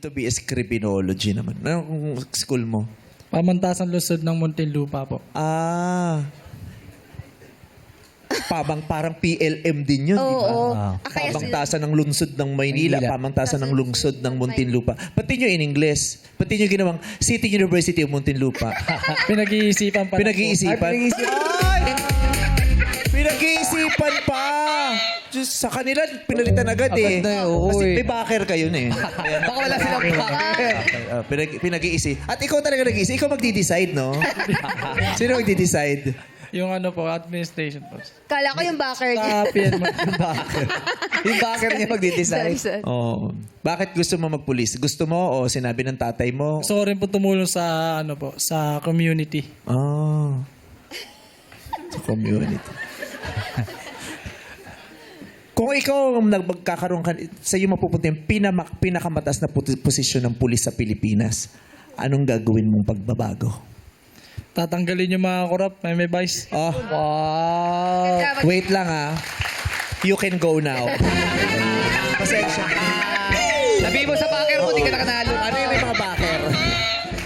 to be a criminology naman. Anong school mo? Pamantasan Luzon ng Muntinlupa po. Parang PLM din yun, di ba? Oo. Kaya Pamangtasan ng lungsod ng Maynila, pamangtasan ng lungsod ng Muntinlupa. Pati nyo in English. Pati nyo ginawang City University of Muntinlupa. Pinag-iisipan pa. Pinag-iisipan. Ay! Pinag-iisipan pa! Diyos, sa kanila, pinalitan agad eh. Agad na eh, oo Kasi eh. may backer kayo na eh. Baka wala silang backer. Pinag-iisip. At ikaw talaga nag-iisip. Ikaw magdi-decide, no? Sino magdi-decide? Yung ano po, administration po. Kala ko yung backer niya. Sa PN mo. Yung backer niya magdi-decide. Oh. Bakit gusto mo magpulis? Gusto mo o sinabi ng tatay mo? Gusto ko rin po tumulong sa, ano po, sa community. Sa community. Kung ikaw ang magkakaroon ka, sa iyo mapupunta yung pinakamataas na posisyon ng pulis sa Pilipinas, anong gagawin mong pagbabago? Tatanggalin yung mga korap, may vice. Wow. Wait lang You can go now. Pasensya. Sabihin mo sa backer mo, di ka nakanalo. Ano yung may mga backer?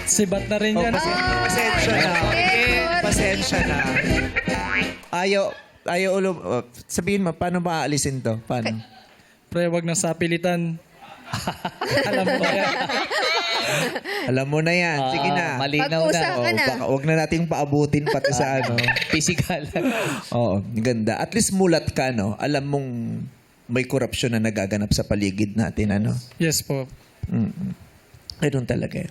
Sibat na rin yan. Pasensya na. Pasensya na. Ayaw ulo. Sabihin mo, paano maaalisin to? Paano? Pre, wag nang sapilitan. Alam mo yan. Alam mo na yan. Sige na. Malinaw na. Pag-usapan na. Baka wag na nating paabutin pati sa ano. Physical. Oo, ganda. At least mulat ka, no? Alam mong may korupsyon na nagaganap sa paligid natin, ano? Yes po. Ganun talaga.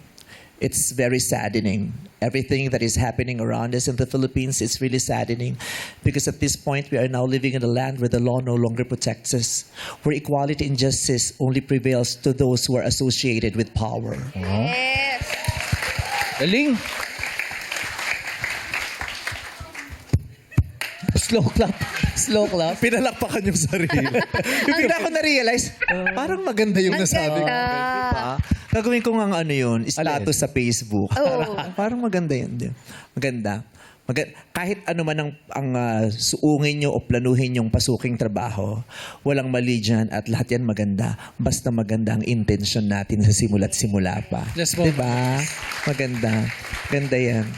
It's very saddening. Everything that is happening around us in the Philippines is really saddening because at this point we are now living in a land where the law no longer protects us, where equality and justice only prevails to those who are associated with power. Yes. Galing. Slow clap. Slow clap. Pinalakpakan yung sarili. Yung bigla ko na-realize, parang maganda yung Ang nasabi ko. ganda. Diba? Gagawin ko nga ano yun, status sa Facebook. Oo. Parang maganda yun. Di ba? Maganda. Kahit ano man ang suungin nyo o planuhin yung pasuking trabaho, walang mali dyan at lahat yan maganda. Basta maganda ang intention natin sa simula't simula pa. Yes po. Diba? Maganda. Ganda yan.